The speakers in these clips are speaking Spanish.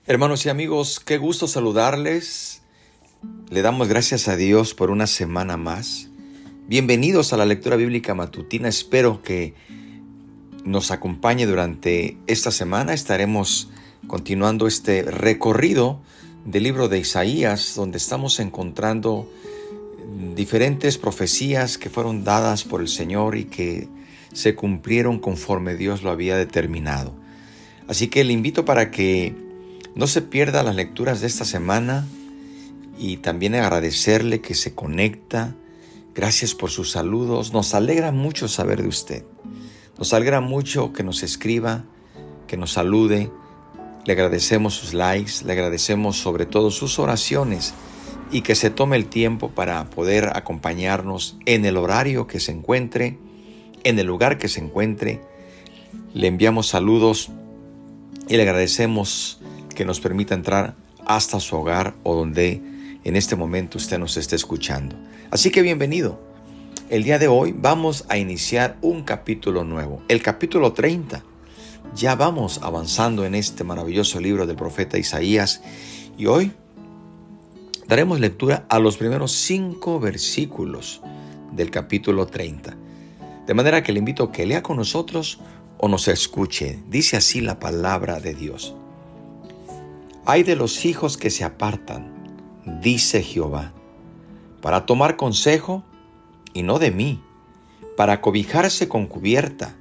Hermanos y amigos, qué gusto saludarles. Le damos gracias a Dios por una semana más. Bienvenidos a la lectura bíblica matutina. Espero que nos acompañe durante esta semana. Estaremos continuando este recorrido del libro de Isaías, donde estamos encontrando diferentes profecías que fueron dadas por el Señor y que se cumplieron conforme Dios lo había determinado. Así que le invito para que no se pierda las lecturas de esta semana y también agradecerle que se conecta. Gracias por sus saludos. Nos alegra mucho saber de usted. Nos alegra mucho que nos escriba, que nos salude. Le agradecemos sus likes, le agradecemos sobre todo sus oraciones y que se tome el tiempo para poder acompañarnos en el horario que se encuentre, en el lugar que se encuentre. Le enviamos saludos y le agradecemos que nos permita entrar hasta su hogar o donde en este momento usted nos esté escuchando. Así que bienvenido. El día de hoy vamos a iniciar un capítulo nuevo, el capítulo 30. Ya vamos avanzando en este maravilloso libro del profeta Isaías y hoy daremos lectura a los primeros 5 versículos del capítulo 30. De manera que le invito a que lea con nosotros o nos escuche. Dice así la palabra de Dios. Ay de los hijos que se apartan, dice Jehová, para tomar consejo y no de mí, para cobijarse con cubierta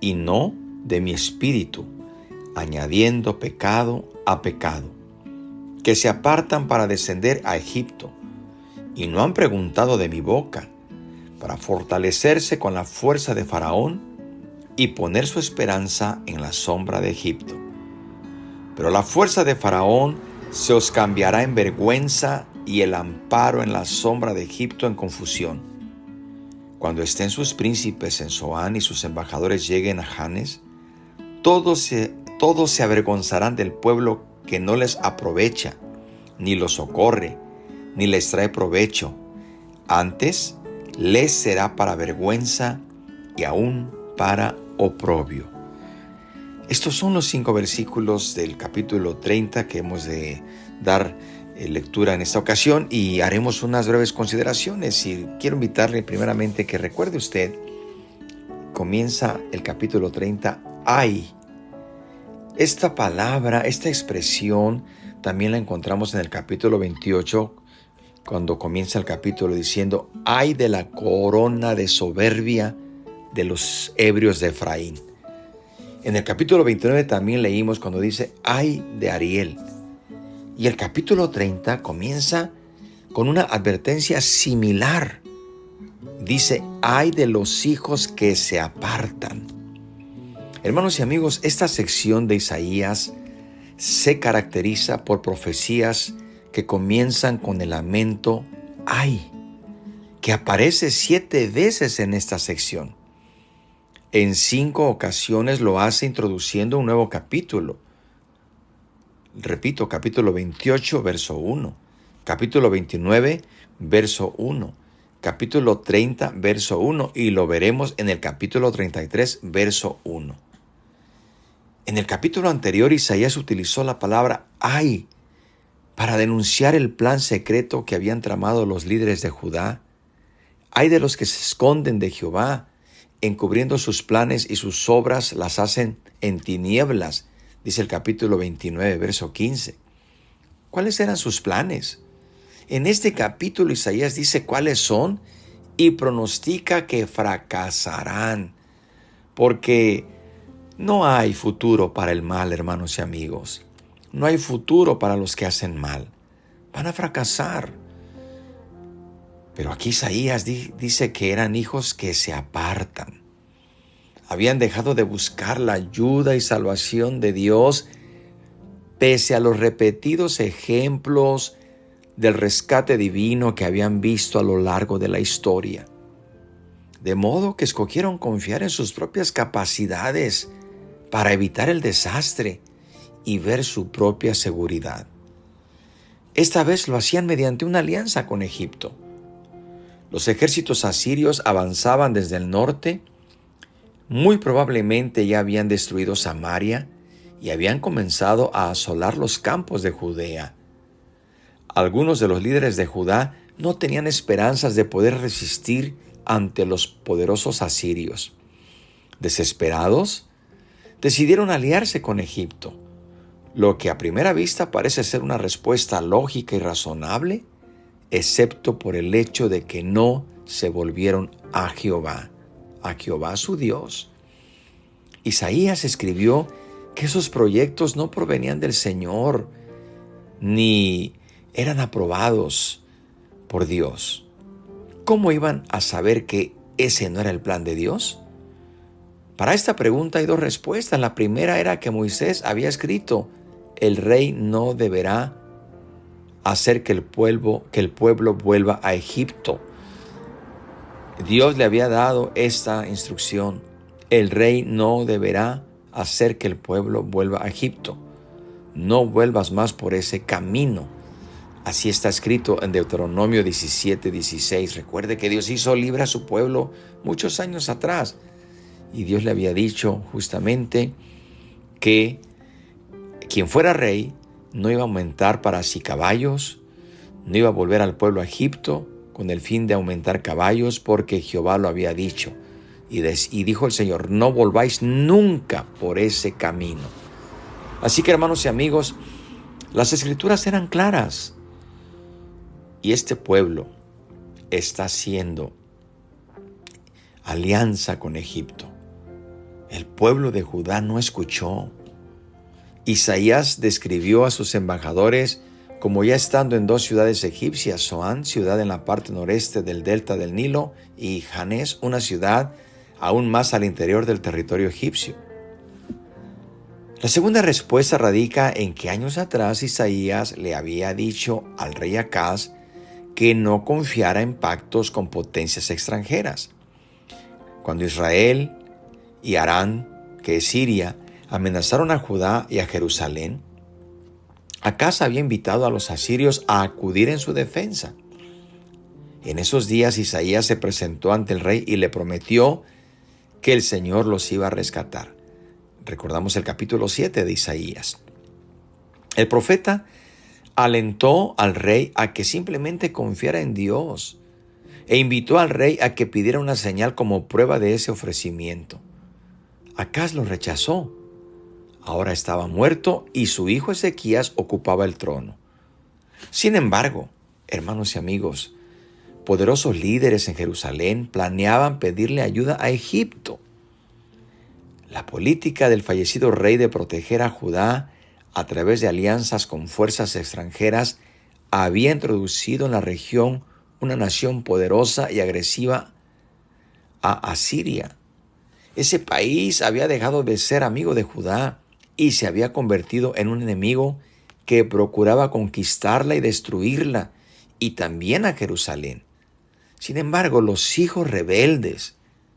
y no de mi espíritu, añadiendo pecado a pecado, que se apartan para descender a Egipto y no han preguntado de mi boca, para fortalecerse con la fuerza de Faraón y poner su esperanza en la sombra de Egipto. Pero la fuerza de Faraón se os cambiará en vergüenza y el amparo en la sombra de Egipto en confusión. Cuando estén sus príncipes en Zoán y sus embajadores lleguen a Janes, todos se avergonzarán del pueblo que no les aprovecha, ni los socorre, ni les trae provecho. Antes les será para vergüenza y aún para oprobio. Estos son los 5 versículos del capítulo 30 que hemos de dar lectura en esta ocasión y haremos unas breves consideraciones. Y quiero invitarle primeramente que recuerde usted, comienza el capítulo 30, ay. Esta palabra, esta expresión también la encontramos en el capítulo 28, cuando comienza el capítulo diciendo, ay de la corona de soberbia de los ebrios de Efraín. En el capítulo 29 también leímos cuando dice, ay de Ariel. Y el capítulo 30 comienza con una advertencia similar. Dice, ay de los hijos que se apartan. Hermanos y amigos, esta sección de Isaías se caracteriza por profecías que comienzan con el lamento, ay, que aparece 7 veces en esta sección. En 5 ocasiones lo hace introduciendo un nuevo capítulo. Repito, capítulo 28, verso 1. Capítulo 29, verso 1. Capítulo 30, verso 1. Y lo veremos en el capítulo 33, verso 1. En el capítulo anterior, Isaías utilizó la palabra ay para denunciar el plan secreto que habían tramado los líderes de Judá. Ay de los que se esconden de Jehová, encubriendo sus planes y sus obras las hacen en tinieblas, dice el capítulo 29, verso 15. ¿Cuáles eran sus planes? En este capítulo Isaías dice cuáles son y pronostica que fracasarán, porque no hay futuro para el mal, hermanos y amigos. No hay futuro para los que hacen mal. Van a fracasar. Pero aquí Isaías dice que eran hijos que se apartan. Habían dejado de buscar la ayuda y salvación de Dios pese a los repetidos ejemplos del rescate divino que habían visto a lo largo de la historia. De modo que escogieron confiar en sus propias capacidades para evitar el desastre y ver su propia seguridad. Esta vez lo hacían mediante una alianza con Egipto. Los ejércitos asirios avanzaban desde el norte. Muy probablemente ya habían destruido Samaria y habían comenzado a asolar los campos de Judea. Algunos de los líderes de Judá no tenían esperanzas de poder resistir ante los poderosos asirios. Desesperados, decidieron aliarse con Egipto, lo que a primera vista parece ser una respuesta lógica y razonable, excepto por el hecho de que no se volvieron a Jehová su Dios. Isaías escribió que esos proyectos no provenían del Señor, ni eran aprobados por Dios. ¿Cómo iban a saber que ese no era el plan de Dios? Para esta pregunta hay dos respuestas. La primera era que Moisés había escrito: el rey no deberá hacer que el pueblo vuelva a Egipto. Dios le había dado esta instrucción: el rey no deberá hacer que el pueblo vuelva a Egipto. No vuelvas más por ese camino. Así está escrito en Deuteronomio 17:16. Recuerde que Dios hizo libre a su pueblo muchos años atrás. Y Dios le había dicho justamente que quien fuera rey no iba a aumentar para sí caballos, no iba a volver al pueblo a Egipto con el fin de aumentar caballos, porque Jehová lo había dicho. Y dijo el Señor: no volváis nunca por ese camino. Así que, hermanos y amigos, las Escrituras eran claras. Y este pueblo está haciendo alianza con Egipto. El pueblo de Judá no escuchó. Isaías describió a sus embajadores como ya estando en dos ciudades egipcias: Zoán, ciudad en la parte noreste del delta del Nilo, y Janés, una ciudad aún más al interior del territorio egipcio. La segunda respuesta radica en que años atrás Isaías le había dicho al rey Acaz que no confiara en pactos con potencias extranjeras. Cuando Israel y Arán, que es Siria, amenazaron a Judá y a Jerusalén, Acaz había invitado a los asirios a acudir en su defensa. En esos días Isaías se presentó ante el rey y le prometió que el Señor los iba a rescatar. Recordamos el capítulo 7 de Isaías. El profeta alentó al rey a que simplemente confiara en Dios e invitó al rey a que pidiera una señal como prueba de ese ofrecimiento. Acaz lo rechazó. Ahora estaba muerto y su hijo Ezequías ocupaba el trono. Sin embargo, hermanos y amigos, poderosos líderes en Jerusalén planeaban pedirle ayuda a Egipto. La política del fallecido rey de proteger a Judá a través de alianzas con fuerzas extranjeras había introducido en la región una nación poderosa y agresiva a Asiria. Ese país había dejado de ser amigo de Judá y se había convertido en un enemigo que procuraba conquistarla y destruirla, y también a Jerusalén. Sin embargo, los hijos rebeldes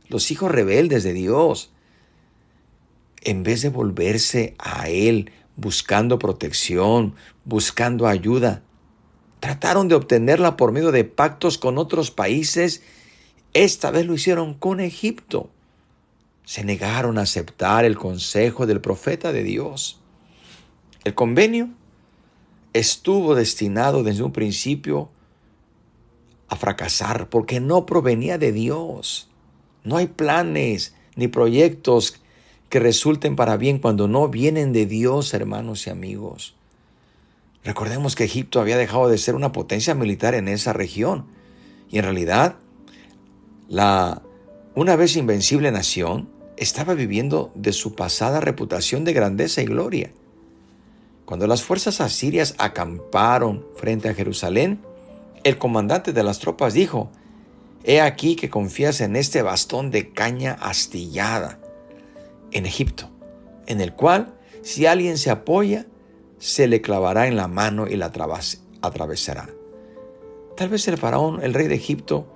de Dios, en vez de volverse a Él buscando protección, buscando ayuda, trataron de obtenerla por medio de pactos con otros países. Esta vez lo hicieron con Egipto. Se negaron a aceptar el consejo del profeta de Dios. El convenio estuvo destinado desde un principio a fracasar porque no provenía de Dios. No hay planes ni proyectos que resulten para bien cuando no vienen de Dios, hermanos y amigos. Recordemos que Egipto había dejado de ser una potencia militar en esa región y en realidad la una vez invencible nación estaba viviendo de su pasada reputación de grandeza y gloria. Cuando las fuerzas asirias acamparon frente a Jerusalén, el comandante de las tropas dijo: «He aquí que confías en este bastón de caña astillada en Egipto, en el cual, si alguien se apoya, se le clavará en la mano y la atravesará». Tal vez el faraón, el rey de Egipto,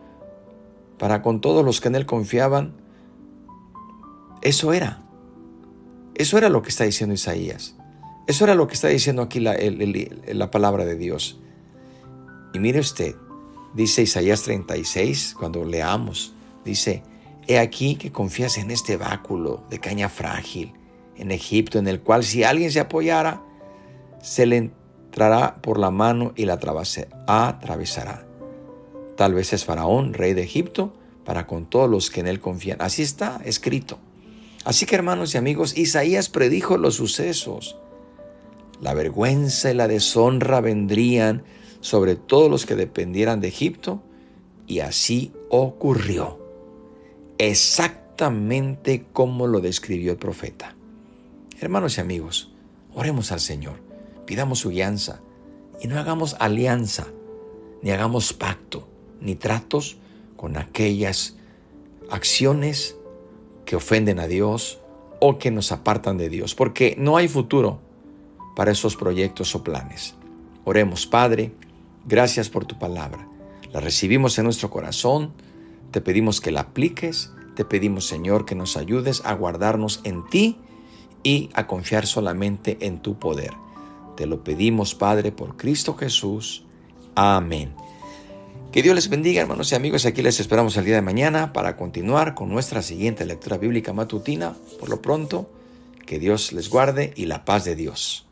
para con todos los que en él confiaban, eso era lo que está diciendo Isaías. Eso era lo que está diciendo aquí la palabra de Dios. Y mire usted, dice Isaías 36, cuando leamos, dice: «He aquí que confías en este báculo de caña frágil, en Egipto, en el cual si alguien se apoyara, se le entrará por la mano y la atravesará. Tal vez es Faraón, rey de Egipto, para con todos los que en él confían. Así está escrito. Así que, hermanos y amigos, Isaías predijo los sucesos. La vergüenza y la deshonra vendrían sobre todos los que dependieran de Egipto, y así ocurrió, exactamente como lo describió el profeta. Hermanos y amigos, oremos al Señor, pidamos su guianza y no hagamos alianza, ni hagamos pacto, ni tratos con aquellas acciones que ofenden a Dios o que nos apartan de Dios, porque no hay futuro para esos proyectos o planes. Oremos. Padre, gracias por tu palabra. La recibimos en nuestro corazón. Te pedimos que la apliques. Te pedimos, Señor, que nos ayudes a guardarnos en ti y a confiar solamente en tu poder. Te lo pedimos, Padre, por Cristo Jesús. Amén. Que Dios les bendiga, hermanos y amigos. Aquí les esperamos el día de mañana para continuar con nuestra siguiente lectura bíblica matutina. Por lo pronto, que Dios les guarde y la paz de Dios.